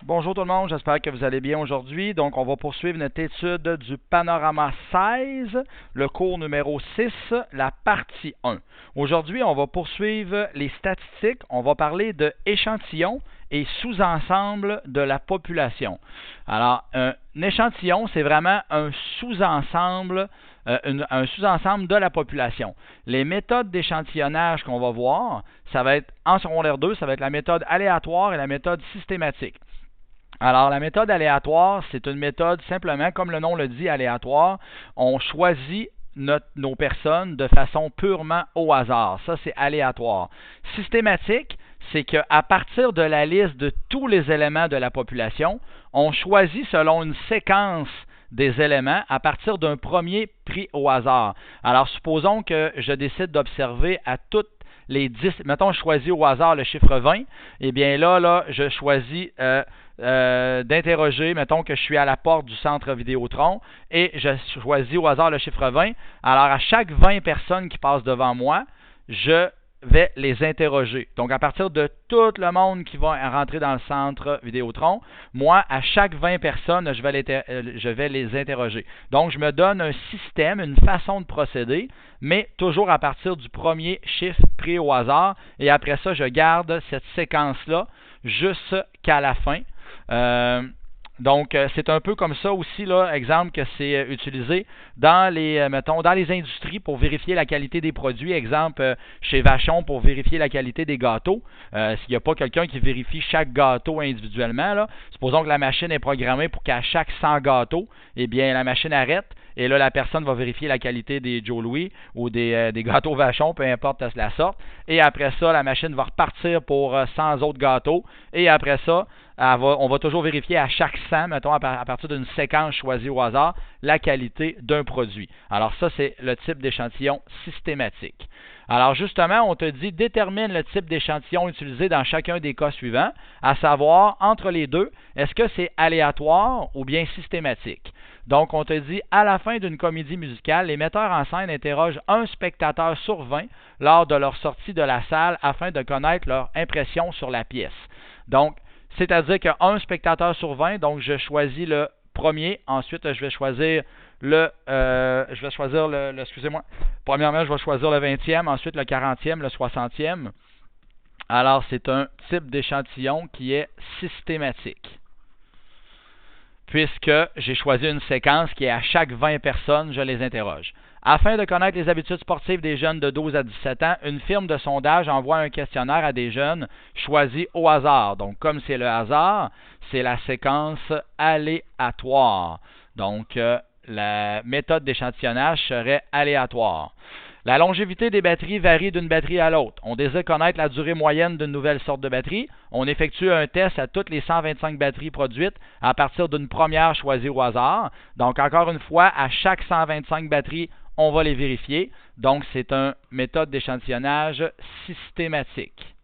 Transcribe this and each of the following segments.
Bonjour tout le monde, j'espère que vous allez bien aujourd'hui. Donc, on va poursuivre notre étude du panorama 16, le cours numéro 6, la partie 1. Aujourd'hui, on va poursuivre les statistiques. On va parler de échantillons et sous-ensemble de la population. Alors, un échantillon, c'est vraiment un sous-ensemble de la population. Les méthodes d'échantillonnage qu'on va voir, ça va être en secondaire 2, ça va être la méthode aléatoire et la méthode systématique. Alors, la méthode aléatoire, c'est une méthode simplement, comme le nom le dit, aléatoire. On choisit nos personnes de façon purement au hasard. Ça, c'est aléatoire. Systématique, c'est qu'à partir de la liste de tous les éléments de la population, on choisit selon une séquence des éléments à partir d'un premier pris au hasard. Alors, supposons que je décide d'observer à toutes les 10, mettons, je choisis au hasard le chiffre 20, et bien là, je choisis d'interroger, mettons que je suis à la porte du centre Vidéotron, et je choisis au hasard le chiffre 20. Alors, à chaque 20 personnes qui passent devant moi, je vais les interroger. Donc, à partir de tout le monde qui va rentrer dans le centre Vidéotron, moi, à chaque 20 personnes, je vais les interroger. Donc, je me donne un système, une façon de procéder, mais toujours à partir du premier chiffre pris au hasard. Et après ça, je garde cette séquence-là jusqu'à la fin. Donc, c'est un peu comme ça aussi, là, exemple, que c'est utilisé dans les industries pour vérifier la qualité des produits. Exemple, chez Vachon pour vérifier la qualité des gâteaux. S'il n'y a pas quelqu'un qui vérifie chaque gâteau individuellement, là, supposons que la machine est programmée pour qu'à chaque 100 gâteaux, eh bien, la machine arrête. Et là, la personne va vérifier la qualité des Joe Louis ou des gâteaux Vachon, peu importe la sorte. Et après ça, la machine va repartir pour 100 autres gâteaux. Et après ça, on va toujours vérifier à chaque 100, mettons, à partir d'une séquence choisie au hasard, la qualité d'un produit. Alors ça, c'est le type d'échantillon systématique. Alors justement, on te dit, détermine le type d'échantillon utilisé dans chacun des cas suivants, à savoir, entre les deux, est-ce que c'est aléatoire ou bien systématique? Donc, on te dit, à la fin d'une comédie musicale, les metteurs en scène interrogent un spectateur sur 20 lors de leur sortie de la salle afin de connaître leur impression sur la pièce. Donc, c'est-à-dire qu'un spectateur sur 20, donc je choisis le premier, ensuite je vais choisir excusez-moi, premièrement je vais choisir le 20e, ensuite le 40e, le 60e. Alors c'est un type d'échantillon qui est systématique, puisque j'ai choisi une séquence qui est à chaque 20 personnes, je les interroge. Afin de connaître les habitudes sportives des jeunes de 12 à 17 ans, une firme de sondage envoie un questionnaire à des jeunes choisis au hasard. Donc, comme c'est le hasard, c'est la séquence aléatoire. Donc, la méthode d'échantillonnage serait aléatoire. La longévité des batteries varie d'une batterie à l'autre. On désire connaître la durée moyenne d'une nouvelle sorte de batterie. On effectue un test à toutes les 125 batteries produites à partir d'une première choisie au hasard. Donc, encore une fois, à chaque 125 batteries, on va les vérifier. Donc, c'est une méthode d'échantillonnage systématique.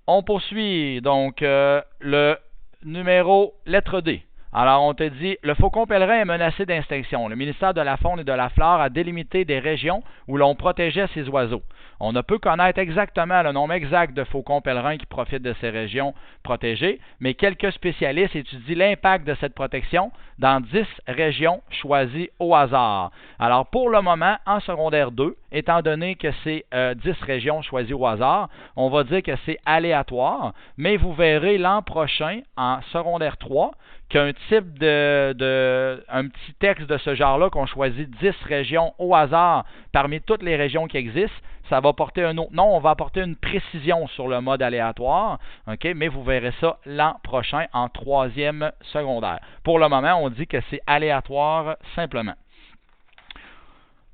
On poursuit donc le numéro lettre D. Alors, on te dit, le faucon pèlerin est menacé d'extinction. Le ministère de la Faune et de la Flore a délimité des régions où l'on protégeait ces oiseaux. On ne peut connaître exactement le nombre exact de faucons pèlerins qui profitent de ces régions protégées, mais quelques spécialistes étudient l'impact de cette protection dans 10 régions choisies au hasard. Alors, pour le moment, en secondaire 2, étant donné que c'est 10 régions choisies au hasard, on va dire que c'est aléatoire, mais vous verrez l'an prochain, en secondaire 3, qu'un type un petit texte de ce genre-là, qu'on choisit 10 régions au hasard parmi toutes les régions qui existent, ça va porter un autre nom, on va apporter une précision sur le mode aléatoire, okay? Mais vous verrez ça l'an prochain en 3e secondaire. Pour le moment, on dit que c'est aléatoire simplement.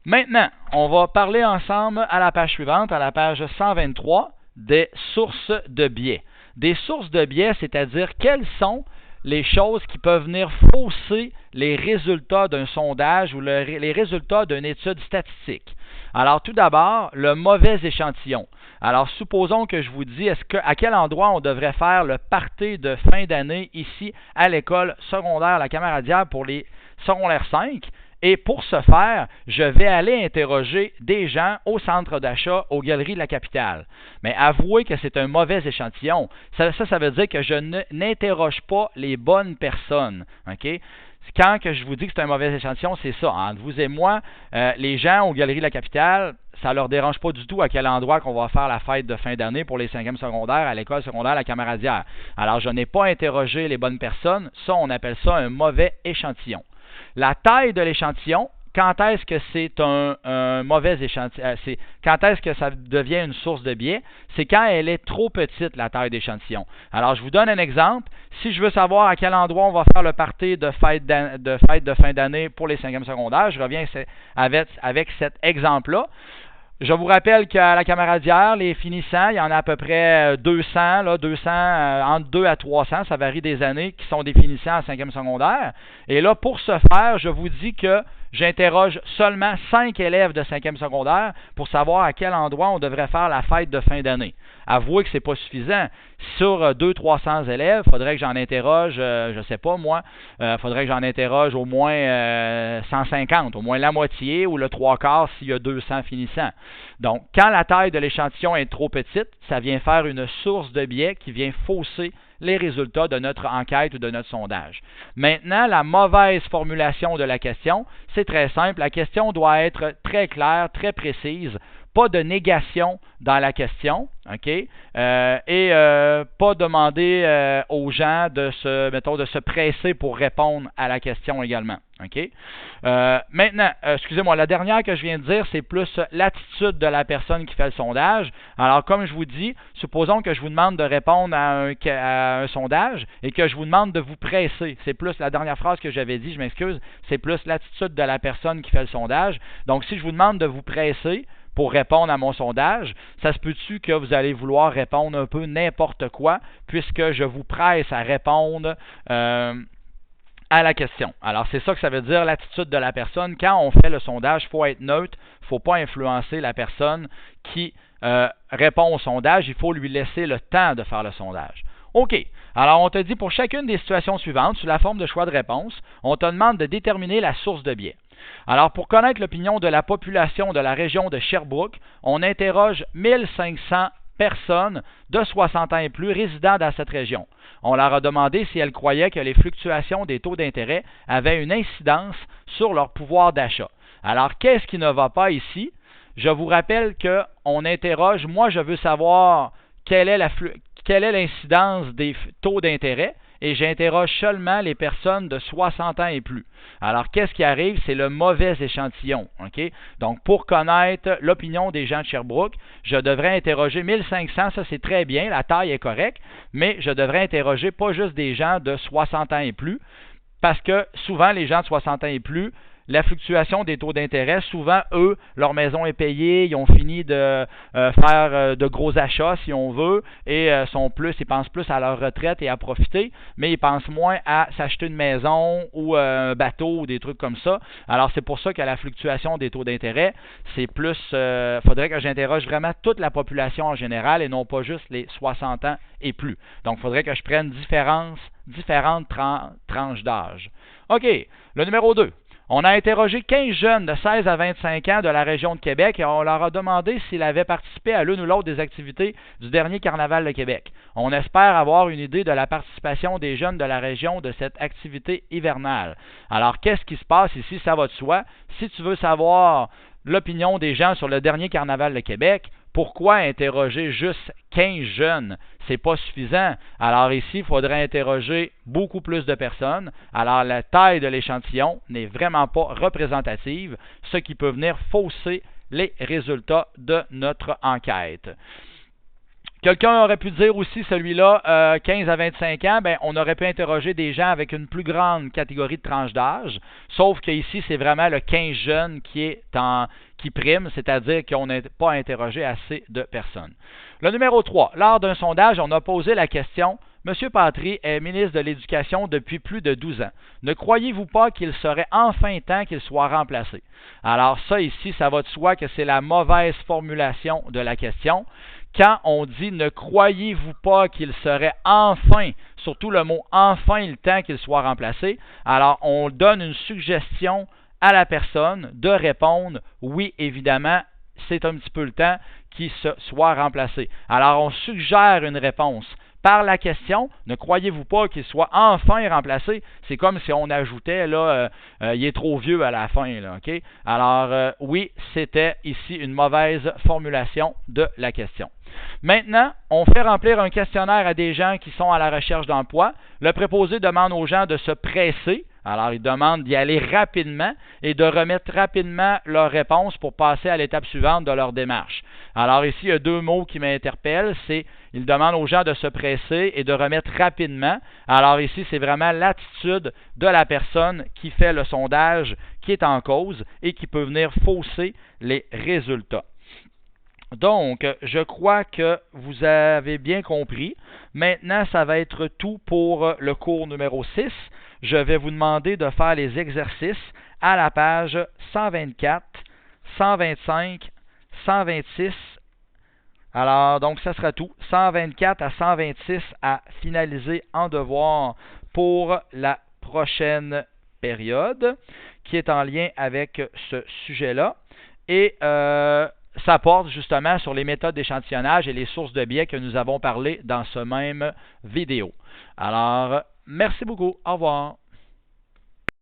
Maintenant, on va parler ensemble à la page suivante, à la page 123, des sources de biais. Des sources de biais, c'est-à-dire quelles sont les choses qui peuvent venir fausser les résultats d'un sondage ou les résultats d'une étude statistique. Alors, tout d'abord, le mauvais échantillon. Alors, supposons que je vous dis, à quel endroit on devrait faire le party de fin d'année ici à l'école secondaire La Camaradière pour les secondaires 5, Et pour ce faire, je vais aller interroger des gens au centre d'achat, aux Galeries de la Capitale. Mais avouez que c'est un mauvais échantillon. Ça veut dire que je n'interroge pas les bonnes personnes. OK? Quand que je vous dis que c'est un mauvais échantillon, c'est ça. Entre vous et moi, les gens aux Galeries de la Capitale, ça ne leur dérange pas du tout à quel endroit qu'on va faire la fête de fin d'année pour les 5e secondaires à l'école secondaire La Camaradière. Alors, je n'ai pas interrogé les bonnes personnes. Ça, on appelle ça un mauvais échantillon. La taille de l'échantillon, quand est-ce que c'est un mauvais échantillon? Quand est-ce que ça devient une source de biais? C'est quand elle est trop petite, la taille d'échantillon. Alors, je vous donne un exemple. Si je veux savoir à quel endroit on va faire le party de fête de fin d'année pour les 5e secondaires, je reviens avec cet exemple-là. Je vous rappelle qu'à la Camaradière, les finissants, il y en a à peu près 200, entre 2 à 300, ça varie des années, qui sont des finissants en 5e secondaire. Et là, pour ce faire, je vous dis que j'interroge seulement 5 élèves de 5e secondaire pour savoir à quel endroit on devrait faire la fête de fin d'année. Avouez que ce n'est pas suffisant. Sur 200-300 élèves, il faudrait que j'en interroge, je ne sais pas moi, faudrait que j'en interroge au moins 150, au moins la moitié ou le 3/4 s'il y a 200 finissants. Donc, quand la taille de l'échantillon est trop petite, ça vient faire une source de biais qui vient fausser les résultats de notre enquête ou de notre sondage. Maintenant, la mauvaise formulation de la question, c'est très simple. La question doit être très claire, très précise. Pas de négation dans la question, OK? Et pas demander aux gens de se presser pour répondre à la question également, OK? Maintenant, excusez-moi, la dernière que je viens de dire, c'est plus l'attitude de la personne qui fait le sondage. Alors, comme je vous dis, supposons que je vous demande de répondre à un sondage et que je vous demande de vous presser. C'est plus la dernière phrase que j'avais dit, je m'excuse, c'est plus l'attitude de la personne qui fait le sondage. Donc, si je vous demande de vous presser pour répondre à mon sondage, ça se peut-tu que vous allez vouloir répondre un peu n'importe quoi, puisque je vous presse à répondre à la question. Alors, c'est ça que ça veut dire, l'attitude de la personne. Quand on fait le sondage, il faut être neutre, il ne faut pas influencer la personne qui répond au sondage, il faut lui laisser le temps de faire le sondage. OK. Alors, on te dit pour chacune des situations suivantes, sous la forme de choix de réponse, on te demande de déterminer la source de biais. Alors, pour connaître l'opinion de la population de la région de Sherbrooke, on interroge 1500 personnes de 60 ans et plus résidant dans cette région. On leur a demandé si elles croyaient que les fluctuations des taux d'intérêt avaient une incidence sur leur pouvoir d'achat. Alors, qu'est-ce qui ne va pas ici? Je vous rappelle qu'on interroge, moi je veux savoir quelle est l'incidence des taux d'intérêt, et j'interroge seulement les personnes de 60 ans et plus. Alors, qu'est-ce qui arrive? C'est le mauvais échantillon. OK? Donc, pour connaître l'opinion des gens de Sherbrooke, je devrais interroger 1500, ça c'est très bien, la taille est correcte, mais je devrais interroger pas juste des gens de 60 ans et plus, parce que souvent, les gens de 60 ans et plus, la fluctuation des taux d'intérêt, souvent, eux, leur maison est payée, ils ont fini de faire de gros achats, si on veut, et ils pensent plus à leur retraite et à profiter, mais ils pensent moins à s'acheter une maison ou un bateau ou des trucs comme ça. Alors, c'est pour ça que la fluctuation des taux d'intérêt, c'est plus, faudrait que j'interroge vraiment toute la population en général et non pas juste les 60 ans et plus. Donc, il faudrait que je prenne différentes tranches d'âge. OK, le numéro 2. On a interrogé 15 jeunes de 16 à 25 ans de la région de Québec et on leur a demandé s'ils avaient participé à l'une ou l'autre des activités du dernier Carnaval de Québec. On espère avoir une idée de la participation des jeunes de la région de cette activité hivernale. Alors, qu'est-ce qui se passe ici? Ça va de soi. Si tu veux savoir l'opinion des gens sur le dernier Carnaval de Québec, pourquoi interroger juste 15 jeunes? C'est pas suffisant. Alors ici, il faudrait interroger beaucoup plus de personnes. Alors la taille de l'échantillon n'est vraiment pas représentative, ce qui peut venir fausser les résultats de notre enquête. Quelqu'un aurait pu dire aussi, celui-là, 15 à 25 ans, on aurait pu interroger des gens avec une plus grande catégorie de tranche d'âge, sauf qu'ici, c'est vraiment le 15 jeunes qui prime, c'est-à-dire qu'on n'a pas interrogé assez de personnes. Le numéro 3, lors d'un sondage, on a posé la question « M. Patry est ministre de l'Éducation depuis plus de 12 ans. Ne croyez-vous pas qu'il serait enfin temps qu'il soit remplacé? » Alors ça ici, ça va de soi que c'est la mauvaise formulation de la question. Quand on dit « ne croyez-vous pas qu'il serait enfin », surtout le mot « enfin » le temps qu'il soit remplacé, alors on donne une suggestion à la personne de répondre oui, évidemment, c'est un petit peu le temps qu'il soit remplacé. Alors, on suggère une réponse par la question. Ne croyez-vous pas qu'il soit enfin remplacé? C'est comme si on ajoutait, là, il est trop vieux à la fin, là, OK? Alors, oui, c'était ici une mauvaise formulation de la question. Maintenant, on fait remplir un questionnaire à des gens qui sont à la recherche d'emploi. Le préposé demande aux gens de se presser. Alors, il demande d'y aller rapidement et de remettre rapidement leur réponse pour passer à l'étape suivante de leur démarche. Alors ici, il y a deux mots qui m'interpellent. C'est, il demande aux gens de se presser et de remettre rapidement. Alors ici, c'est vraiment l'attitude de la personne qui fait le sondage qui est en cause et qui peut venir fausser les résultats. Donc, je crois que vous avez bien compris. Maintenant, ça va être tout pour le cours numéro 6. Je vais vous demander de faire les exercices à la page 124, 125, 126. Alors, donc, ça sera tout. 124 à 126 à finaliser en devoir pour la prochaine période qui est en lien avec ce sujet-là. Et ça porte justement sur les méthodes d'échantillonnage et les sources de biais que nous avons parlé dans ce même vidéo. Alors, merci beaucoup. Au revoir.